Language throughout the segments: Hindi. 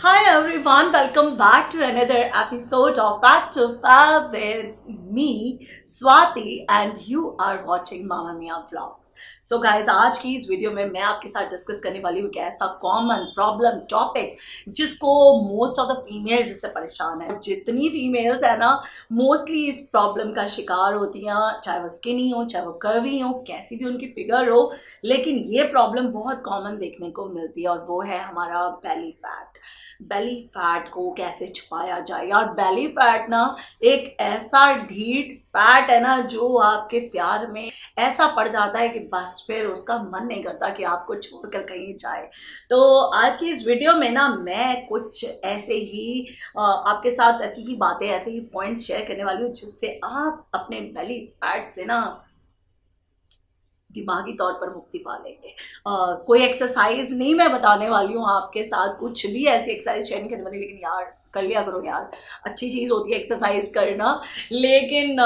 Hi everyone, welcome back to another episode of Back to Fab with me, Swati, and you are watching Mama Mia Vlogs. So guys, आज की इस वीडियो में मैं आपके साथ डिस्कस करने वाली हूँ कि ऐसा कॉमन प्रॉब्लम टॉपिक जिसको मोस्ट ऑफ द फीमेल जिससे परेशान है। जितनी फीमेल्स है ना मोस्टली इस प्रॉब्लम का शिकार होती हैं, चाहे वो स्किनी हो, चाहे वो कर्वी हो, कैसी भी उनकी फिगर हो, लेकिन ये प्रॉब्लम बहुत कॉमन देखने को मिलती है और वो है हमारा बेली फैट। बेली फैट को कैसे छुपाया जाए यार। बेली फैट ना एक ऐसा ढीठ फैट है ना जो आपके प्यार में ऐसा पड़ जाता है कि बस फिर उसका मन नहीं करता कि आपको छोड़कर कहीं जाए। तो आज की इस वीडियो में ना मैं कुछ ऐसे ही आपके साथ ऐसी ही बातें, ऐसे ही पॉइंट्स शेयर करने वाली हूँ जिससे आप अपने बेली फैट से ना दिमागी तौर पर मुक्ति पा लेंगे। कोई एक्सरसाइज नहीं मैं बताने वाली हूँ आपके साथ, कुछ भी ऐसी एक्सरसाइज शेयर नहीं करने वाली, लेकिन यार कर लिया करो यार, अच्छी चीज़ होती है एक्सरसाइज करना। लेकिन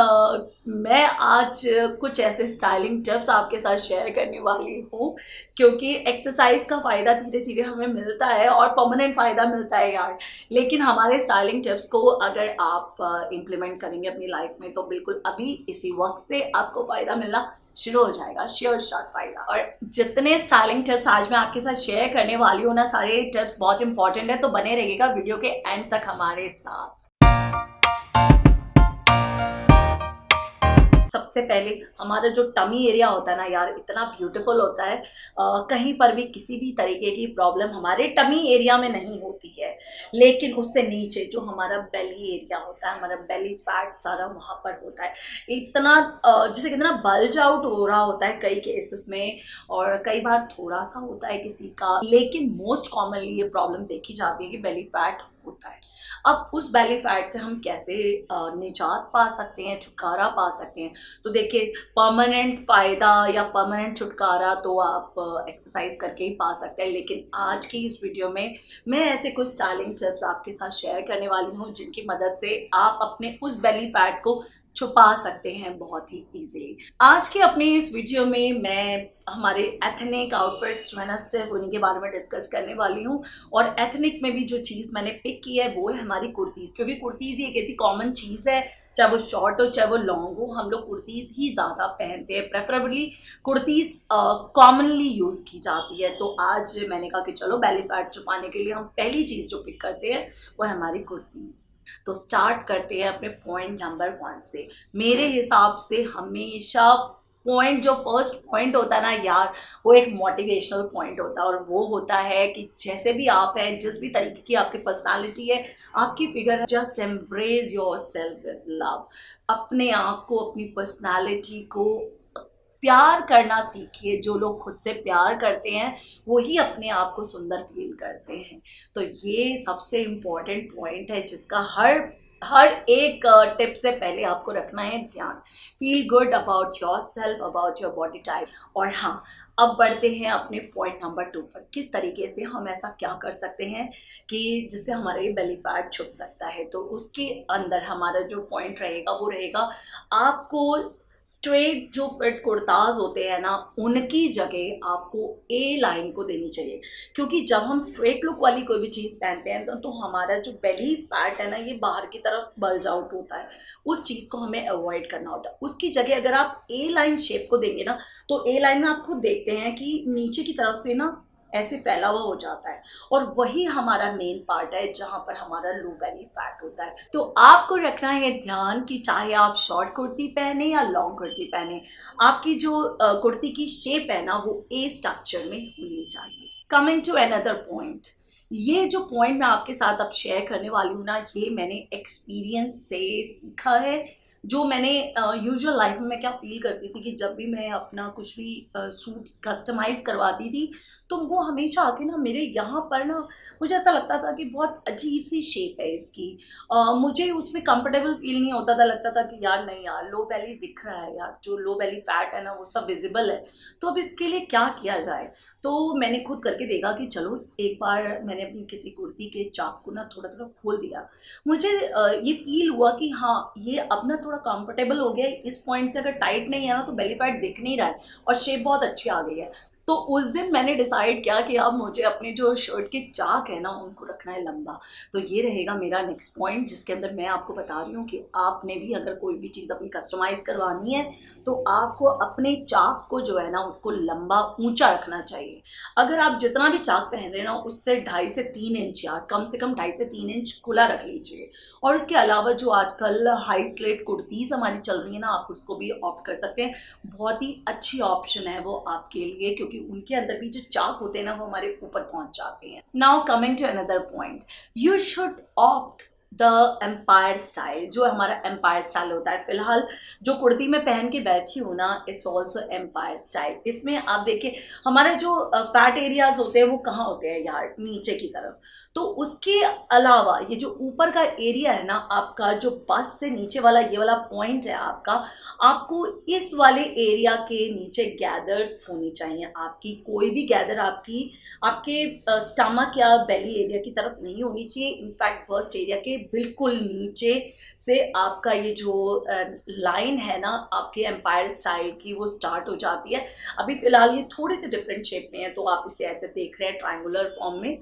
मैं आज कुछ ऐसे स्टाइलिंग टिप्स आपके साथ शेयर करने वाली हूँ क्योंकि एक्सरसाइज का फ़ायदा धीरे धीरे हमें मिलता है और परमानेंट फ़ायदा मिलता है यार। लेकिन हमारे स्टाइलिंग टिप्स को अगर आप इम्प्लीमेंट करेंगे अपनी लाइफ में तो बिल्कुल अभी इसी वक्त से आपको फ़ायदा मिलना शुरू हो जाएगा, श्योर शॉर्ट फायदा। और जितने स्टाइलिंग टिप्स आज मैं आपके साथ शेयर करने वाली हूँ ना, सारे टिप्स बहुत इंपॉर्टेंट है, तो बने रहिएगा वीडियो के एंड तक हमारे साथ। सबसे पहले हमारा जो टमी एरिया होता है ना यार, इतना ब्यूटीफुल होता है। कहीं पर भी किसी भी तरीके की प्रॉब्लम हमारे टमी एरिया में नहीं होती है, लेकिन उससे नीचे जो हमारा बेली एरिया होता है, हमारा बेली फैट सारा वहाँ पर होता है। इतना जैसे कितना बल्ज आउट हो रहा होता है कई केसेस में, और कई बार थोड़ा सा होता है किसी का, लेकिन मोस्ट कॉमनली ये प्रॉब्लम देखी जाती है कि बेली फैट होता है। अब उस बेली फैट से हम कैसे निजात पा सकते हैं, छुटकारा पा सकते हैं? तो देखिए, परमानेंट फ़ायदा या परमानेंट छुटकारा तो आप एक्सरसाइज करके ही पा सकते हैं, लेकिन आज की इस वीडियो में मैं ऐसे कुछ स्टाइलिंग टिप्स आपके साथ शेयर करने वाली हूँ जिनकी मदद से आप अपने उस बेली फैट को छुपा सकते हैं बहुत ही इजीली। आज के अपने इस वीडियो में मैं हमारे एथनिक आउटफिट्स जो है ना, सिर्फ उन्हीं के बारे में डिस्कस करने वाली हूँ। और एथनिक में भी जो चीज़ मैंने पिक की है वो है हमारी कुर्तीज़, क्योंकि कुर्तीज़ ही एक ऐसी कॉमन चीज़ है, चाहे वो शॉर्ट हो चाहे वो लॉन्ग हो, हम लोग कुर्तीज़ ही ज़्यादा पहनते हैं। प्रेफरेबली कुर्तीज़ कॉमनली यूज़ की जाती है। तो आज मैंने कहा कि चलो बेली फैट छुपाने के लिए हम पहली चीज़ जो पिक करते हैं वो है हमारी कुर्तीज़। तो स्टार्ट करते हैं अपने पॉइंट नंबर 1 से। मेरे हिसाब से हमेशा पॉइंट, जो फर्स्ट पॉइंट होता है ना यार, वो एक मोटिवेशनल पॉइंट होता है, और वो होता है कि जैसे भी आप हैं, जिस भी तरीके की आपकी पर्सनालिटी है, आपकी figure, just embrace your self with love. अपने आप को, अपनी पर्सनालिटी को प्यार करना सीखिए। जो लोग खुद से प्यार करते हैं वो ही अपने आप को सुंदर फील करते हैं। तो ये सबसे इम्पोर्टेंट पॉइंट है जिसका हर एक टिप से पहले आपको रखना है ध्यान। Feel good about your self, about your body type. और हाँ, अब बढ़ते हैं अपने पॉइंट नंबर 2 पर। किस तरीके से हम ऐसा क्या कर सकते हैं कि जिससे हमारा ये बेली फैट छुप सकता है? तो उसके अंदर हमारा जो पॉइंट रहेगा वो रहेगा, आपको स्ट्रेट जो फिट कुर्ताज होते हैं ना, उनकी जगह आपको ए लाइन को देनी चाहिए। क्योंकि जब हम स्ट्रेट लुक वाली कोई भी चीज़ पहनते हैं तो हमारा जो बेली फैट है ना, ये बाहर की तरफ बल्ज आउट होता है। उस चीज़ को हमें अवॉइड करना होता है। उसकी जगह अगर आप ए लाइन शेप को देंगे ना, तो ए लाइन में आप खुद देखते हैं कि नीचे की तरफ से ना ऐसे फैला हुआ हो जाता है, और वही हमारा मेन पार्ट है जहां पर हमारा लो बेली फैट होता है। तो आपको रखना है ध्यान कि चाहे आप शॉर्ट कुर्ती पहने या लॉन्ग कुर्ती पहने, आपकी जो कुर्ती की शेप है ना वो ए स्ट्रक्चर में होनी चाहिए। कमिंग टू अनदर पॉइंट, ये जो पॉइंट मैं आपके साथ अब शेयर करने वाली हूँ ना, ये मैंने एक्सपीरियंस से सीखा है। जो मैंने यूजुअल लाइफ में मैं क्या फील करती थी कि जब भी मैं अपना कुछ भी सूट कस्टमाइज करवाती थी तो वो हमेशा आके ना मेरे यहाँ पर ना, मुझे ऐसा लगता था कि बहुत अजीब सी शेप है इसकी। मुझे उसमें कंफर्टेबल फील नहीं होता था, लगता था कि यार नहीं यार, लो बेली दिख रहा है यार, जो लो बेली फैट है ना वो सब विजिबल है, तो अब इसके लिए क्या किया जाए? तो मैंने खुद करके देखा कि चलो, एक बार मैंने अपनी किसी कुर्ती के चाक को ना थोड़ा थोड़ा खोल दिया। मुझे ये फील हुआ कि हाँ, ये अब ना थोड़ा कंफर्टेबल हो गया है। इस पॉइंट से अगर टाइट नहीं है ना तो बेली फैट दिख नहीं रहा है और शेप बहुत अच्छी आ गई है। तो उस दिन मैंने डिसाइड किया कि अब मुझे अपने जो शर्ट के चाक है ना उनको रखना है लंबा। तो ये रहेगा मेरा नेक्स्ट पॉइंट, जिसके अंदर मैं आपको बता रही हूँ कि आपने भी अगर कोई भी चीज़ अपनी कस्टमाइज करवानी है तो आपको अपने चाक को जो है ना उसको लंबा ऊंचा रखना चाहिए। अगर आप जितना भी चाक पहन रहे हैं ना उससे 2.5 से 3 इंच या कम से कम 2.5 से 3 इंच खुला रख लीजिए। और उसके अलावा जो आजकल हाई स्लेट कुर्तीज हमारी चल रही है ना, आप उसको भी ऑप्ट कर सकते हैं। बहुत ही अच्छी ऑप्शन है वो आपके लिए, क्योंकि उनके अंदर भी जो चाक होते हैं ना वो हमारे ऊपर पहुंच जाते हैं। Now coming to another point, you should opt the empire style. जो हमारा एम्पायर स्टाइल होता है, फिलहाल जो कुर्ती में पहन के बैठी हूँ ना, इट्स ऑल्सो एम्पायर स्टाइल। इसमें आप देखिए हमारे जो फैट एरियाज होते हैं वो कहाँ होते हैं यार, नीचे की तरफ। तो उसके अलावा ये जो ऊपर का एरिया है ना आपका, जो बस से नीचे वाला ये वाला पॉइंट है आपका, आपको इस वाले एरिया के नीचे गैदर्स होनी चाहिए। आपकी कोई भी गैदर आपके स्टमक या बेली एरिया की तरफ नहीं होनी चाहिए। इनफैक्ट बस्ट एरिया के बिल्कुल नीचे से आपका ये जो लाइन है ना आपके एम्पायर स्टाइल की, वो स्टार्ट हो जाती है। अभी फिलहाल ये थोड़े से डिफरेंट शेप में है तो आप इसे ऐसे देख रहे हैं ट्रायंगुलर फॉर्म में।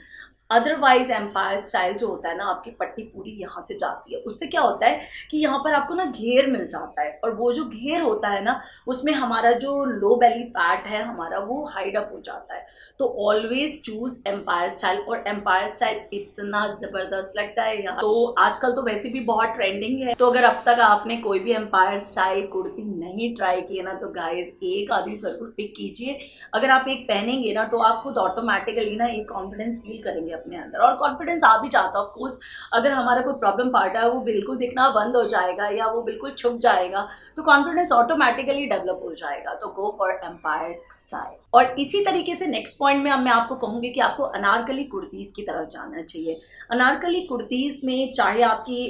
अदरवाइज एम्पायर स्टाइल जो होता है ना, आपकी पट्टी पूरी यहाँ से जाती है। उससे क्या होता है कि यहाँ पर आपको ना घेर मिल जाता है, और वो जो घेर होता है ना उसमें हमारा जो लो बेली फैट है हमारा वो हाइड अप हो जाता है। तो ऑलवेज चूज एम्पायर स्टाइल। और एम्पायर स्टाइल इतना जबरदस्त लगता है यार, तो आजकल तो वैसे भी बहुत ट्रेंडिंग है। तो अगर अब तक आपने कोई भी एम्पायर स्टाइल कुर्ती नहीं ट्राई की है ना तो गाइज एक आधी जरूर पिक कीजिए। अगर आप एक पहनेंगे ना तो आप खुद ऑटोमेटिकली ना एक कॉन्फिडेंस फील करेंगे अपने अंदर, और कॉन्फिडेंस आ भी जाता है। ऑफ कोर्स अगर हमारा कोई प्रॉब्लम पार्ट है वो बिल्कुल दिखना बंद हो जाएगा या वो बिल्कुल छुप जाएगा तो कॉन्फिडेंस ऑटोमेटिकली डेवलप हो जाएगा। तो गो फॉर एम्पायर स्टाइल। और इसी तरीके से नेक्स्ट पॉइंट में अब मैं आपको कहूंगी कि आपको अनारकली कुर्तीज की तरफ जाना चाहिए। अनारकली कुर्तीज में चाहे आपकी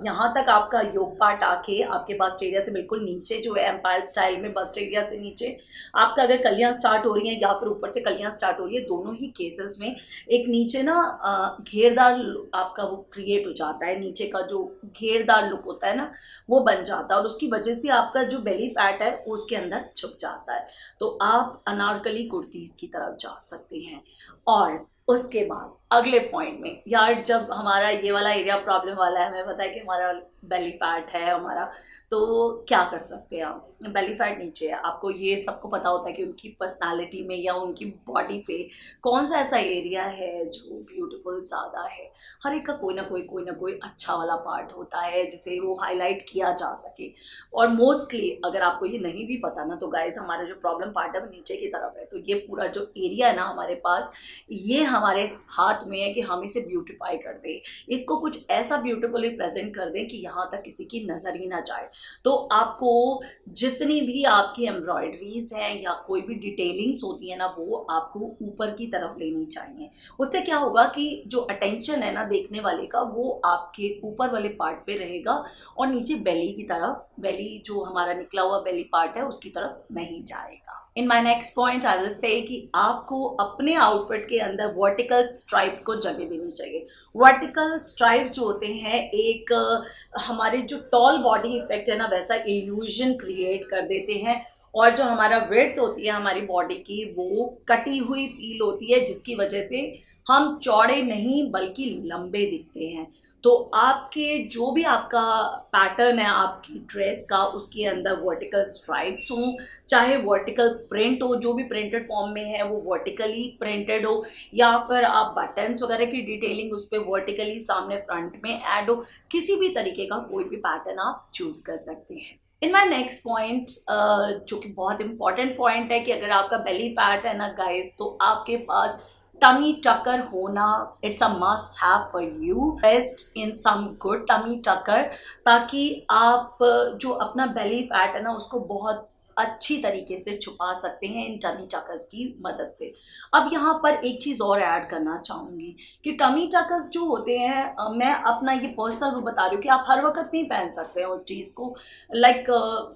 यहाँ तक आपका योग पार्ट आके आपके बस्ट एरिया से बिल्कुल नीचे जो है एम्पायर स्टाइल में बस्ट एरिया से नीचे आपका अगर कलियां स्टार्ट हो रही हैं या फिर ऊपर से कलियां स्टार्ट हो रही है, दोनों ही केसेस में एक नीचे ना घेरदार आपका वो क्रिएट हो जाता है। नीचे का जो घेरदार लुक होता है ना वो बन जाता है, और उसकी वजह से आपका जो बेली फैट है उसके अंदर छुप जाता है। तो आप अनारकली कुर्तीज की तरफ जा सकते हैं। और उसके बाद अगले पॉइंट में यार, जब हमारा ये वाला एरिया प्रॉब्लम वाला है, हमें पता है कि हमारा बेली फैट है हमारा, तो क्या कर सकते हैं आप, बेली फैट नीचे है, आपको ये सबको पता होता है कि उनकी पर्सनालिटी में या उनकी बॉडी पे कौन सा ऐसा एरिया है जो ब्यूटीफुल ज़्यादा है। हर एक का कोई ना कोई अच्छा वाला पार्ट होता है जिसे वो हाईलाइट किया जा सके। और मोस्टली अगर आपको ये नहीं भी पता ना तो गाइज, हमारा जो प्रॉब्लम पार्ट है वो नीचे की तरफ है। तो ये पूरा जो एरिया है ना हमारे पास, ये हमारे हाथ में है कि हम इसे ब्यूटिफाई कर दें, इसको कुछ ऐसा ब्यूटीफुली प्रेजेंट कर दें कि यहाँ तक किसी की नज़र ही ना जाए। तो आपको जितनी भी आपकी एम्ब्रॉयडरीज हैं या कोई भी डिटेलिंग्स होती है ना वो आपको ऊपर की तरफ लेनी चाहिए। उससे क्या होगा कि जो अटेंशन है ना देखने वाले का वो आपके ऊपर वाले पार्ट पे रहेगा, और नीचे बेली की तरफ, बेली जो हमारा निकला हुआ बेली पार्ट है उसकी तरफ नहीं जाएगा। In my next point I will say कि आपको अपने आउटफिट के अंदर वर्टिकल स्ट्राइप्स को जगह देनी चाहिए। वर्टिकल स्ट्राइप्स जो होते हैं एक हमारे जो टॉल बॉडी इफेक्ट है ना वैसा इल्यूजन क्रिएट कर देते हैं, और जो हमारा विड्थ होती है हमारी बॉडी की वो कटी हुई फील होती है, जिसकी वजह से हम चौड़े नहीं बल्कि लंबे दिखते हैं। तो आपके जो भी आपका पैटर्न है आपकी ड्रेस का, उसके अंदर वर्टिकल स्ट्राइप्स हो, चाहे वर्टिकल प्रिंट हो, जो भी प्रिंटेड फॉर्म में है वो वर्टिकली प्रिंटेड हो, या फिर आप बटन्स वगैरह की डिटेलिंग उस पर वर्टिकली सामने फ्रंट में ऐड हो, किसी भी तरीके का कोई भी पैटर्न आप चूज कर सकते हैं। इन माई नेक्स्ट पॉइंट, जो कि बहुत इंपॉर्टेंट पॉइंट है कि अगर आपका बेली फैट है ना गाइस, तो आपके पास टमी टकर होना it's a must have for you. Best in some good tummy tucker, ताकि आप जो अपना बेली फैट है ना उसको बहुत अच्छी तरीके से छुपा सकते हैं इन टमी टकर्स की मदद से। अब यहाँ पर एक चीज़ और ऐड करना चाहूँगी कि टमी टकर्स जो होते हैं, मैं अपना ये पर्सनल बता रही हूँ कि आप हर वक्त नहीं पहन सकते हैं उस चीज़ को। लाइक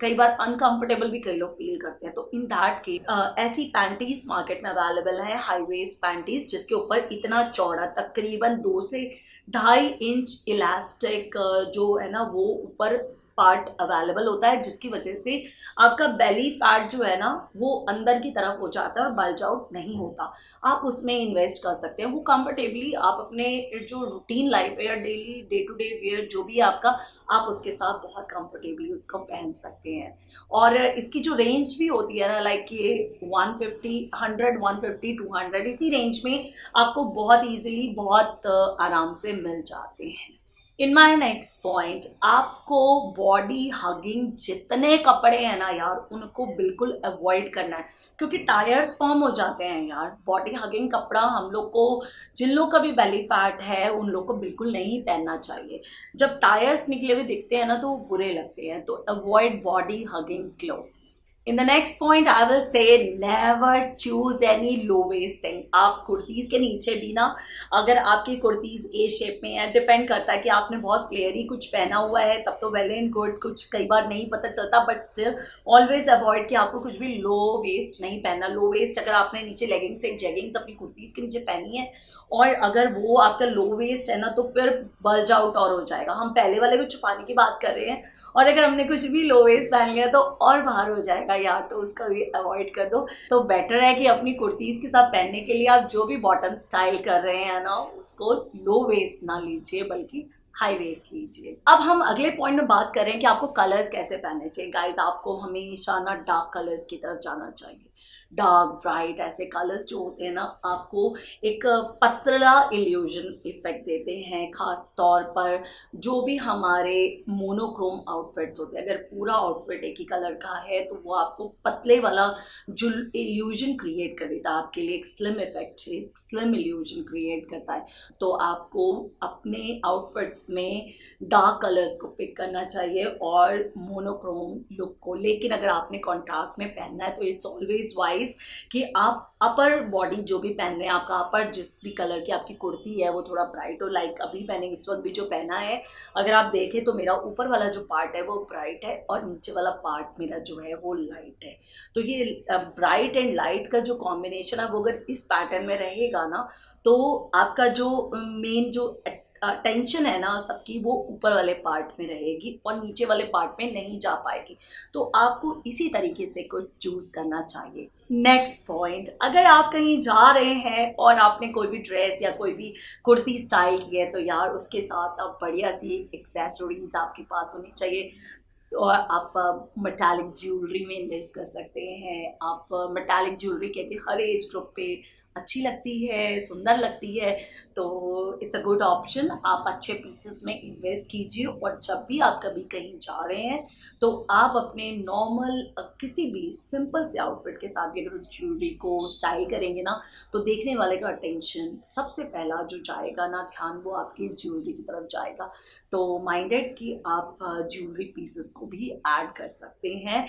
कई बार अनकंफर्टेबल भी कई लोग फील करते हैं। तो इन दैट केस ऐसी पैंटीज मार्केट में अवेलेबल है, हाई वेस्ट पैंटीज, जिसके ऊपर इतना चौड़ा तकरीबन 2 से 2.5 इंच इलास्टिक जो है ना वो ऊपर पार्ट अवेलेबल होता है, जिसकी वजह से आपका बेली फैट जो है ना वो अंदर की तरफ हो जाता है और बल्ज आउट नहीं होता। आप उसमें इन्वेस्ट कर सकते हैं, वो कंफर्टेबली आप अपने जो रूटीन लाइफ है या daily day to day where जो भी आपका, आप उसके साथ बहुत कंफर्टेबली उसको पहन सकते हैं। और इसकी जो रेंज भी होती है ना, लाइक ये 150 100 150 200 इसी रेंज में आपको बहुत इजीली बहुत आराम से मिल जाते हैं। इन माई नेक्स्ट पॉइंट, आपको बॉडी हगिंग जितने कपड़े हैं ना यार उनको बिल्कुल अवॉइड करना है, क्योंकि टायर्स फॉर्म हो जाते हैं यार। बॉडी हगिंग कपड़ा हम लोग को, जिन लोग का भी बेली फैट है उन लोग को बिल्कुल नहीं पहनना चाहिए। जब टायर्स निकले हुए दिखते हैं ना तो बुरे लगते हैं, तो avoid body hugging clothes. In the next point, I will say never choose any low waist thing. आप कुर्तीज़ के नीचे भी ना, अगर आपकी कुर्तीज़ ए शेप में है, डिपेंड करता है कि आपने बहुत फ्लेयरी कुछ पहना हुआ है तब तो वेल एंड गुड, कुछ कई बार नहीं पता चलता, बट स्टिल ऑलवेज अवॉइड कि आपको कुछ भी लो वेस्ट नहीं पहनना। लो वेस्ट अगर आपने नीचे लेगिंग्स एक जेगिंग्स अपनी कुर्तीज़ के नीचे पहनी है और अगर वो आपका लो वेस्ट है ना तो फिर बल्ज आउट और हो जाएगा। हम पहले वाले को छुपाने की बात कर रहे हैं और अगर हमने कुछ भी लो वेस्ट पहन लिया तो और बाहर हो जाएगा यार, तो उसका भी अवॉइड कर दो। तो बेटर है कि अपनी कुर्तीज़ के साथ पहनने के लिए आप जो भी बॉटम स्टाइल कर रहे हैं ना उसको लो वेस्ट ना लीजिए बल्कि हाई वेस्ट लीजिए। अब हम अगले पॉइंट में बात करें कि आपको कलर्स कैसे पहनने चाहिए। गाइज, आपको हमेशा ना डार्क कलर्स की तरफ जाना चाहिए। डार्क ब्राइट ऐसे कलर्स जो होते हैं ना आपको एक पतला इल्यूजन इफेक्ट देते हैं, खास तौर पर जो भी हमारे मोनोक्रोम आउटफिट्स होते हैं। अगर पूरा आउटफिट एक ही कलर का है तो वो आपको पतले वाला जो इल्यूजन क्रिएट कर देता है, आपके लिए एक स्लिम इफेक्ट, एक स्लिम इल्यूजन क्रिएट करता है। तो आपको अपने आउटफिट्स में डार्क कलर्स को पिक करना चाहिए और मोनोक्रोम लुक को। लेकिन अगर आपने कॉन्ट्रास्ट में पहनना है तो इट्स ऑलवेज वाइज कि आप अपर बॉडी जो भी पहन रहे हैं, आपका अपर जिस भी कलर की आपकी कुर्ती है वो थोड़ा ब्राइट हो। लाइक अभी मैंने इस वक्त भी जो पहना है, अगर आप देखें तो मेरा ऊपर वाला जो पार्ट है वो ब्राइट है और नीचे वाला पार्ट मेरा जो है वो लाइट है। तो ये ब्राइट एंड लाइट का जो कॉम्बिनेशन है वो अगर इस पैटर्न में रहेगा ना तो आपका जो मेन जो टेंशन है ना सबकी वो ऊपर वाले पार्ट में रहेगी और नीचे वाले पार्ट में नहीं जा पाएगी। तो आपको इसी तरीके से कुछ चूज करना चाहिए। नेक्स्ट पॉइंट, अगर आप कहीं जा रहे हैं और आपने कोई भी ड्रेस या कोई भी कुर्ती स्टाइल की है तो यार उसके साथ आप बढ़िया सी एक्सेसरीज आपके पास होनी चाहिए। और आप मेटालिक ज्वेलरी में इन्वेस्ट कर सकते हैं। आप मेटालिक ज्वेलरी कहते हर एज ग्रुप पे अच्छी लगती है, सुंदर लगती है, तो इट्स अ गुड ऑप्शन। आप अच्छे पीसेस में इन्वेस्ट कीजिए और जब भी आप कभी कहीं जा रहे हैं तो आप अपने नॉर्मल किसी भी सिंपल से आउटफिट के साथ भी अगर उस ज्वेलरी को स्टाइल करेंगे ना तो देखने वाले का अटेंशन सबसे पहला जो जाएगा ना ध्यान वो आपकी ज्वेलरी की तरफ जाएगा। तो माइंडेड कि आप ज्वेलरी पीसेस को भी ऐड कर सकते हैं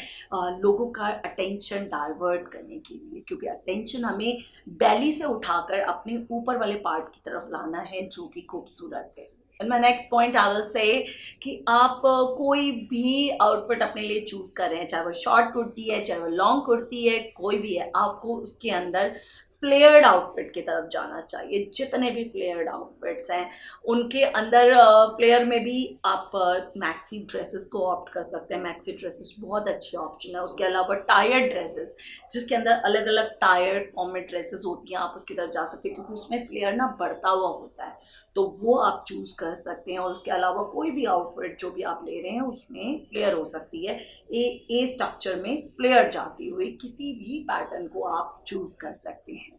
लोगों का अटेंशन डाइवर्ट करने के लिए, क्योंकि अटेंशन हमें बेली से उठाकर अपने ऊपर वाले पार्ट की तरफ लाना है जो कि खूबसूरत है। And my next point I will say कि आप कोई भी आउटफिट अपने लिए चूज कर रहे हैं, चाहे वो शॉर्ट कुर्ती है चाहे वो लॉन्ग कुर्ती है, कोई भी है, आपको उसके अंदर फ्लेयर्ड आउटफिट की तरफ जाना चाहिए। जितने भी फ्लेयर्ड आउटफिट्स हैं उनके अंदर फ्लेयर में भी आप मैक्सी ड्रेसेस को ऑप्ट कर सकते हैं। मैक्सी ड्रेसेस बहुत अच्छी ऑप्शन है। उसके अलावा टायर्ड ड्रेसेस जिसके अंदर अलग अलग टायर्ड फॉर्म में ड्रेसेस होती हैं, आप उसकी तरफ जा सकते हैं क्योंकि उसमें फ्लेयर ना बढ़ता हुआ होता है, तो वो आप चूज कर सकते हैं। और उसके अलावा कोई भी आउटफिट जो भी आप ले रहे हैं उसमें फ्लेयर हो सकती है। ए स्ट्रक्चर में फ्लेयर जाती हुई किसी भी पैटर्न को आप चूज कर सकते हैं।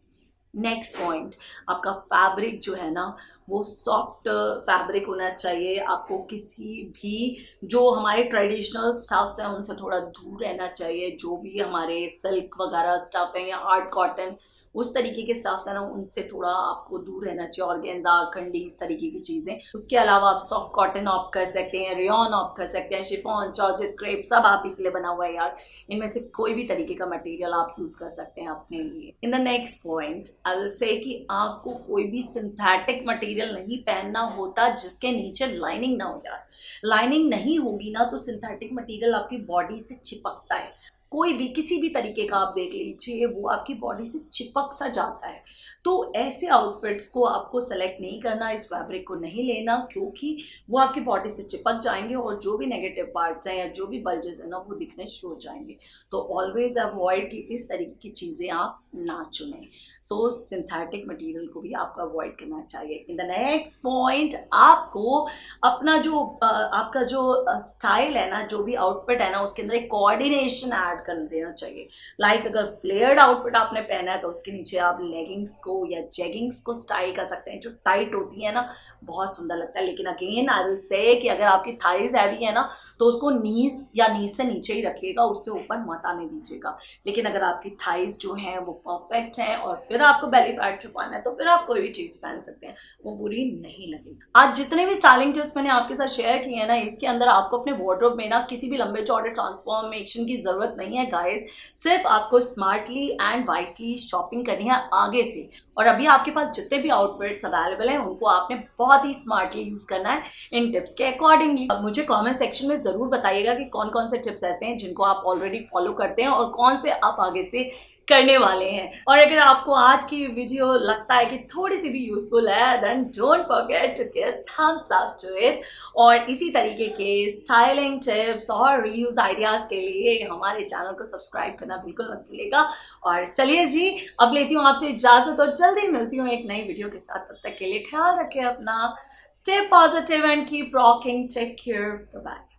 नेक्स्ट पॉइंट, आपका फैब्रिक जो है ना वो सॉफ्ट फैब्रिक होना चाहिए। आपको किसी भी जो हमारे ट्रेडिशनल स्टफ्स हैं उनसे थोड़ा दूर रहना चाहिए। जो भी हमारे सिल्क वगैरह स्टफ हैं या हार्ड कॉटन उस तरीके के स्टफ्स हैं ना उनसे थोड़ा आपको दूर रहना चाहिए। ऑर्गेन्जा, खंडी, इस तरीके की चीज़ें। उसके अलावा आप सॉफ्ट कॉटन ऑप्ट कर सकते हैं, रेयॉन ऑप्ट कर सकते हैं, शिफॉन, जॉर्जेट, क्रेप सब आप ही के लिए बना हुआ है यार। इनमें से कोई भी तरीके का मटेरियल आप यूज कर सकते हैं अपने लिए। In the next point I will say कि आपको कोई भी सिंथेटिक मटेरियल नहीं पहनना होता जिसके नीचे लाइनिंग ना हो यार। लाइनिंग नहीं होगी ना तो सिंथेटिक मटेरियल आपकी बॉडी से चिपकता है। कोई भी किसी भी तरीके का आप देख लीजिए, वो आपकी बॉडी से चिपक सा जाता है। तो ऐसे आउटफिट्स को आपको सेलेक्ट नहीं करना, इस फैब्रिक को नहीं लेना, क्योंकि वो आपकी बॉडी से चिपक जाएंगे और जो भी नेगेटिव पार्ट्स हैं या जो भी बल्जेस हैं ना, वो दिखने शुरू हो जाएंगे। तो ऑलवेज अवॉइड कि इस तरीके की चीज़ें आप ना चुनें। सो सिंथेटिक मटेरियल को भी आपको अवॉइड करना चाहिए। इन द नेक्स्ट पॉइंट, आपको अपना जो आपका जो स्टाइल है ना, जो भी आउटफिट है ना, उसके अंदर एक कोऑर्डिनेशन ऐड कर देना चाहिए। लाइक अगर फ्लेयर्ड आउटफिट आपने पहना है तो उसके नीचे आप लेगिंग्स को या जेगिंग्स को स्टाइल कर सकते हैं, जो टाइट होती है ना, बहुत सुंदर लगता है। लेकिन अगेन आई विल से कि अगर आपकी थाइज हैवी है ना, तो उसको नीज या नीज से नीचे ही रखिएगा, उससे ऊपर मत आने दीजिएगा। लेकिन अगर आपकी थाइज जो है वो परफेक्ट है और फिर आपको बेली फैट छुपाना है, तो फिर आप कोई भी चीज़ पहन सकते हैं, वो बुरी नहीं लगेगी। आज जितने भी स्टाइलिंग टिप्स मैंने आपके साथ शेयर किए हैं ना, इसके अंदर आपको अपने वार्डरोब में ना किसी भी लंबे चौड़े ट्रांसफॉर्मेशन की ज़रूरत नहीं है गाइस। सिर्फ आपको स्मार्टली एंड वाइसली शॉपिंग करनी है आगे से। और अभी आपके पास जितने भी आउटफिट्स अवेलेबल हैं, उनको आपने बहुत ही स्मार्टली यूज़ करना है इन टिप्स के अकॉर्डिंगली। अब मुझे कमेंट सेक्शन में ज़रूर बताइएगा कि कौन कौन से टिप्स ऐसे हैं जिनको आप ऑलरेडी फॉलो करते हैं और कौन से आप आगे से करने वाले हैं। और अगर आपको आज की वीडियो लगता है कि थोड़ी सी भी यूजफुल है, then don't forget to give thumbs up to it. और इसी तरीके के स्टाइलिंग टिप्स और रीयूज आइडियाज़ के लिए हमारे चैनल को सब्सक्राइब करना बिल्कुल मत भूलिएगा। और चलिए जी, अब लेती हूँ आपसे इजाज़त और जल्दी मिलती हूँ एक नई वीडियो के साथ। तब तक के लिए ख्याल रखें अपना, stay positive and keep rocking, take care, bye bye.